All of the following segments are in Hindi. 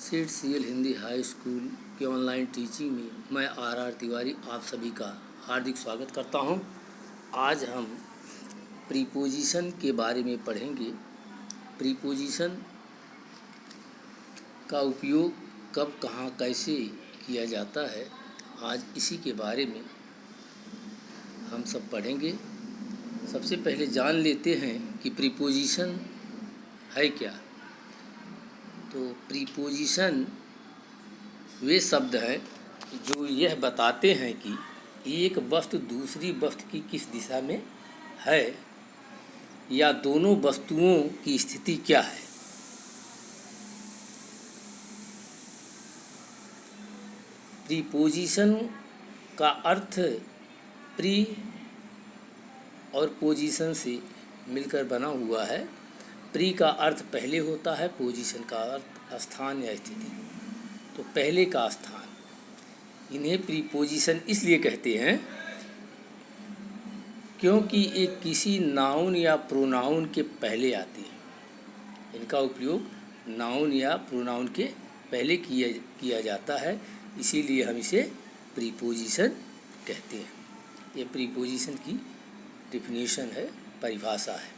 सीड सीएल हिंदी हाई स्कूल के ऑनलाइन टीचिंग में मैं आर तिवारी आप सभी का हार्दिक स्वागत करता हूं। आज हम प्रीपोजिशन के बारे में पढ़ेंगे। प्रीपोजिशन का उपयोग कब कहाँ कैसे किया जाता है, आज इसी के बारे में हम सब पढ़ेंगे। सबसे पहले जान लेते हैं कि प्रीपोजिशन है क्या। तो प्रीपोजिशन वे शब्द हैं जो यह बताते हैं कि एक वस्तु दूसरी वस्तु की किस दिशा में है या दोनों वस्तुओं की स्थिति क्या है। प्रीपोजिशन का अर्थ प्री और पोजीशन से मिलकर बना हुआ है। प्री का अर्थ पहले होता है, पोजीशन का अर्थ स्थान या स्थिति, तो पहले का स्थान। इन्हें प्रीपोजिशन इसलिए कहते हैं क्योंकि एक किसी नाउन या प्रोनाउन के पहले आती है। इनका उपयोग नाउन या प्रोनाउन के पहले किया जाता है, इसीलिए हम इसे प्रीपोजिशन कहते हैं। ये प्रीपोजिशन की डिफिनीशन है, परिभाषा है।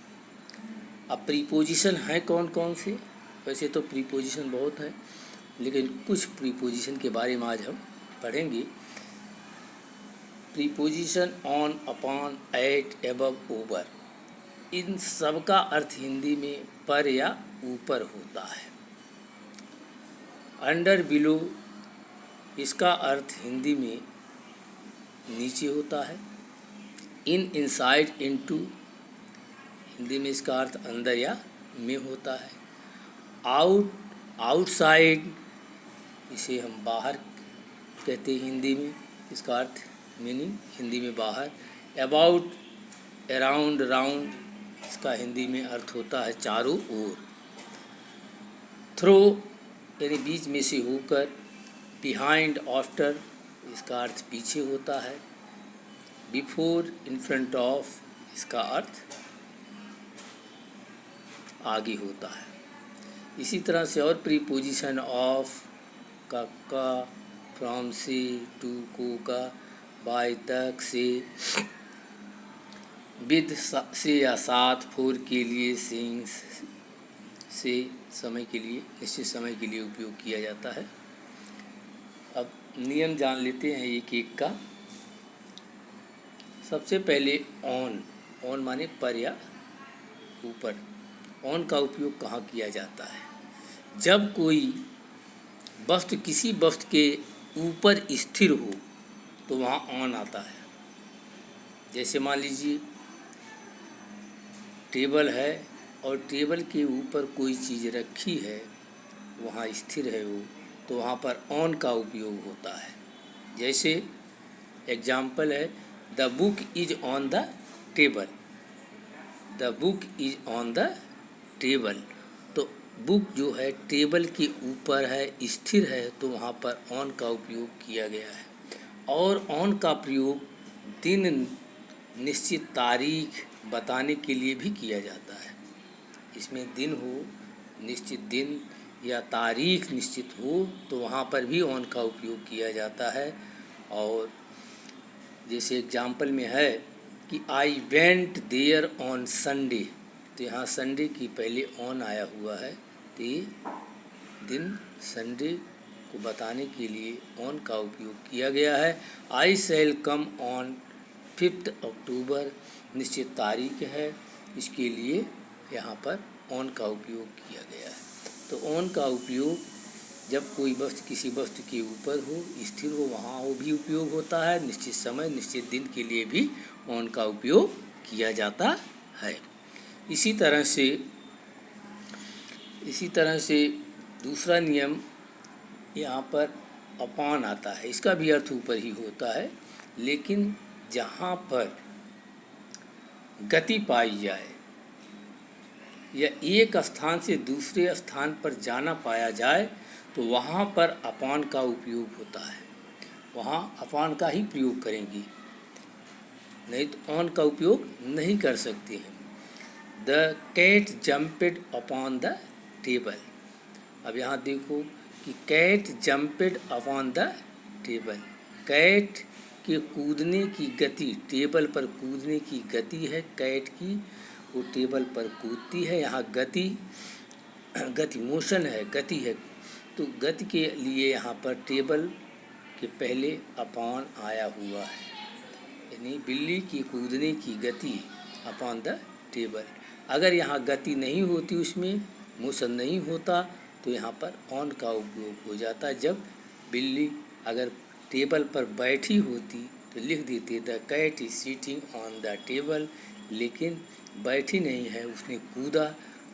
अब प्रीपोजिशन हैं कौन कौन से? वैसे तो प्रीपोजिशन बहुत हैं, लेकिन कुछ प्रीपोजिशन के बारे में आज हम पढ़ेंगे। Preposition on, upon, at, above, over, इन सब का अर्थ हिंदी में पर या ऊपर होता है। अंडर, बिलो, इसका अर्थ हिंदी में नीचे होता है। इन, इनसाइड, इनटू, हिंदी में इसका अर्थ अंदर या में होता है। आउट, आउटसाइड, इसे हम बाहर कहते हैं हिंदी में, इसका अर्थ मीनिंग हिंदी में बाहर। अबाउट, अराउंड, राउंड, इसका हिंदी में अर्थ होता है चारों ओर। थ्रो यानी बीच में से होकर। बिहाइंड, आफ्टर, इसका अर्थ पीछे होता है। बिफोर, इन फ्रंट ऑफ, इसका अर्थ आगे होता है। इसी तरह से और प्रीपोजिशन ऑफ, का, फ्रॉम से, टू, को का, बाय तक, से, विद से या साथ, फॉर के लिए, सिंस से समय के लिए, निश्चित समय के लिए उपयोग किया जाता है। अब नियम जान लेते हैं एक एक का। सबसे पहले ऑन, ऑन माने पर या ऊपर। ऑन का उपयोग कहाँ किया जाता है? जब कोई वस्तु किसी वस्तु के ऊपर स्थिर हो तो वहाँ ऑन आता है। जैसे मान लीजिए टेबल है और टेबल के ऊपर कोई चीज़ रखी है, वहाँ स्थिर है वो, तो वहाँ पर ऑन का उपयोग होता है। जैसे एग्जाम्पल है, the book is on the table. The book is on the table, तो बुक जो है टेबल के ऊपर है, स्थिर है, तो वहाँ पर ऑन का उपयोग किया गया है। और ऑन का प्रयोग दिन, निश्चित तारीख बताने के लिए भी किया जाता है। इसमें दिन हो, निश्चित दिन या तारीख निश्चित हो, तो वहाँ पर भी ऑन का उपयोग किया जाता है। और जैसे एग्जाम्पल में है कि I went there on Sunday, तो यहाँ संडे की पहले ऑन आया हुआ है, तो ये दिन संडे को बताने के लिए ऑन का उपयोग किया गया है। आई शैल कम ऑन 5 अक्टूबर, निश्चित तारीख है, इसके लिए यहाँ पर ऑन का उपयोग किया गया है। तो ऑन का उपयोग जब कोई वस्तु किसी वस्तु के ऊपर हो, स्थिर हो, वहाँ वो भी उपयोग होता है। निश्चित समय, निश्चित दिन के लिए भी ऑन का उपयोग किया जाता है। इसी तरह से दूसरा नियम यहाँ पर अपॉन आता है। इसका भी अर्थ ऊपर ही होता है, लेकिन जहाँ पर गति पाई जाए या एक स्थान से दूसरे स्थान पर जाना पाया जाए, तो वहाँ पर अपॉन का उपयोग होता है। वहाँ अपॉन का ही प्रयोग करेंगे, नहीं तो ऑन का उपयोग नहीं कर सकते हैं। The cat jumped upon the table. अब यहाँ देखो कि cat jumped upon the table. Cat के कूदने की गति, टेबल पर कूदने की गति है कैट की, वो टेबल पर कूदती है। यहाँ गति मोशन है, गति है, तो गति के लिए यहाँ पर टेबल के पहले अपॉन आया हुआ है, यानी बिल्ली की कूदने की गति अपॉन द टेबल। अगर यहाँ गति नहीं होती, उसमें मोशन नहीं होता, तो यहाँ पर ऑन का उपयोग हो जाता। जब बिल्ली अगर टेबल पर बैठी होती तो लिख देते the cat is sitting on the table, लेकिन बैठी नहीं है, उसने कूदा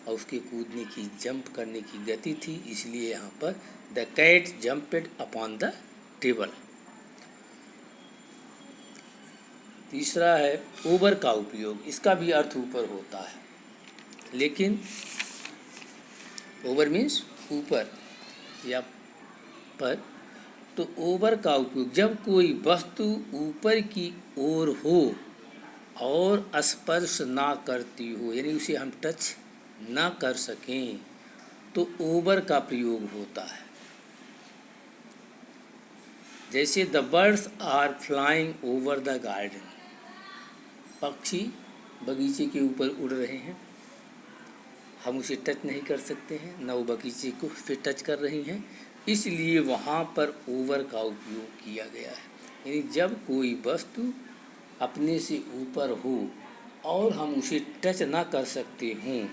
और उसके कूदने की जंप करने की गति थी, इसलिए यहाँ पर the cat jumped upon the table. तीसरा है ओवर का उपयोग। इसका भी अर्थ ऊपर होता है, लेकिन ओवर मीन्स ऊपर या पर। तो ओवर का उपयोग जब कोई वस्तु ऊपर की ओर हो और स्पर्श ना करती हो, यानी उसे हम टच ना कर सकें, तो ओवर का प्रयोग होता है। जैसे the birds are flying over the garden, पक्षी बगीचे के ऊपर उड़ रहे हैं, हम उसे टच नहीं कर सकते हैं, न वो बगीचे को फिर टच कर रही हैं, इसलिए वहाँ पर ओवर का उपयोग किया गया है। यानी जब कोई वस्तु अपने से ऊपर हो और हम उसे टच ना कर सकते हों,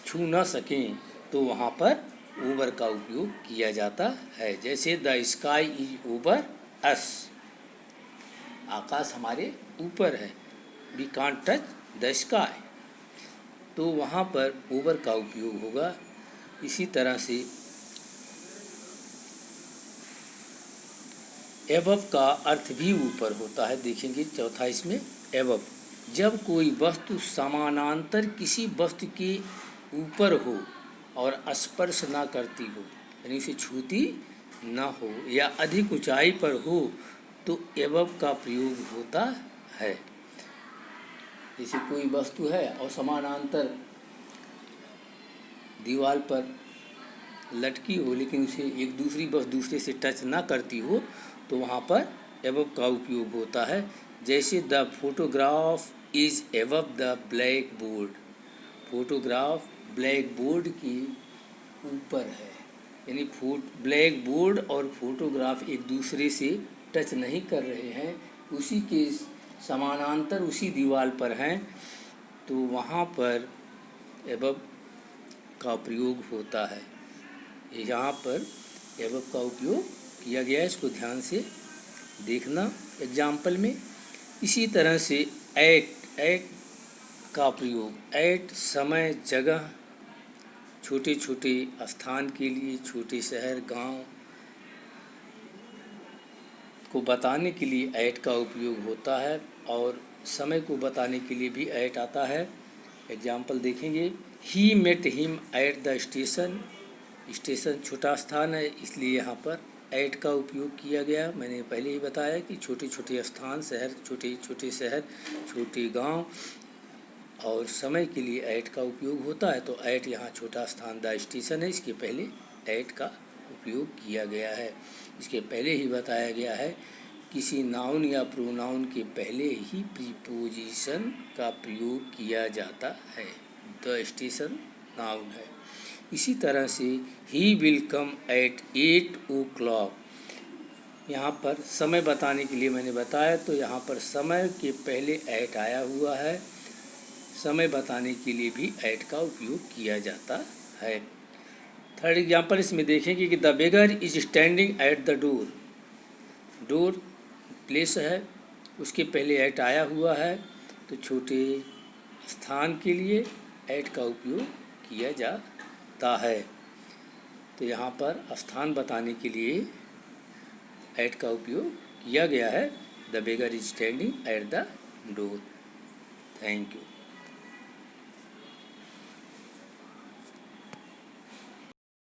छू ना सकें, तो वहाँ पर ओवर का उपयोग किया जाता है। जैसे the sky is over us, आकाश हमारे ऊपर है, we can't touch the sky, तो वहाँ पर ओवर का उपयोग होगा। इसी तरह से एबव का अर्थ भी ऊपर होता है, देखेंगे चौथा इसमें एबव। जब कोई वस्तु समानांतर किसी वस्तु के ऊपर हो और स्पर्श ना करती हो, यानी उसे छूती ना हो या अधिक ऊंचाई पर हो, तो एबव का प्रयोग होता है। जैसे कोई वस्तु है और समानांतर दीवार पर लटकी हो, लेकिन उसे एक दूसरी वस्तु दूसरे से टच ना करती हो, तो वहाँ पर एबव का उपयोग होता है। जैसे the photograph is above the black board, photograph black board के ऊपर है, यानी ब्लैक बोर्ड और फोटोग्राफ एक दूसरे से टच नहीं कर रहे हैं, उसी के समानांतर उसी दीवार पर हैं, तो वहाँ पर एबव का प्रयोग होता है। यहाँ पर एबव का उपयोग किया गया है, इसको ध्यान से देखना एग्जाम्पल में। इसी तरह से एट का प्रयोग, एट समय जगह, छोटे छोटे स्थान के लिए, छोटे शहर गांव को बताने के लिए एट का उपयोग होता है, और समय को बताने के लिए भी एट आता है। एग्जाम्पल देखेंगे, he met him at the station, station छोटा स्थान है, इसलिए यहाँ पर एट का उपयोग किया गया। मैंने पहले ही बताया कि छोटे छोटे स्थान, शहर, छोटे छोटे शहर, छोटे गांव, और समय के लिए एट का उपयोग होता है, तो एट यहाँ छोटा स्थान द स्टेशन है, इसके पहले एट का उपयोग किया गया है। इसके पहले ही बताया गया है किसी नाउन या प्रोनाउन के पहले ही प्रीपोजिशन का प्रयोग किया जाता है। द स्टेशन नाउन है। इसी तरह से he will come eight 8 o'clock, यहाँ पर समय बताने के लिए मैंने बताया, तो यहाँ पर समय के पहले एट आया हुआ है, समय बताने के लिए भी एट का उपयोग किया जाता है। थर्ड एग्जाम्पल इसमें देखेंगे कि the beggar is standing at the door, door place है, उसके पहले एट आया हुआ है, तो छोटे स्थान के लिए एट का उपयोग किया जाता है। तो यहाँ पर स्थान बताने के लिए एट का उपयोग किया गया है। The beggar is standing at the door. Thank you.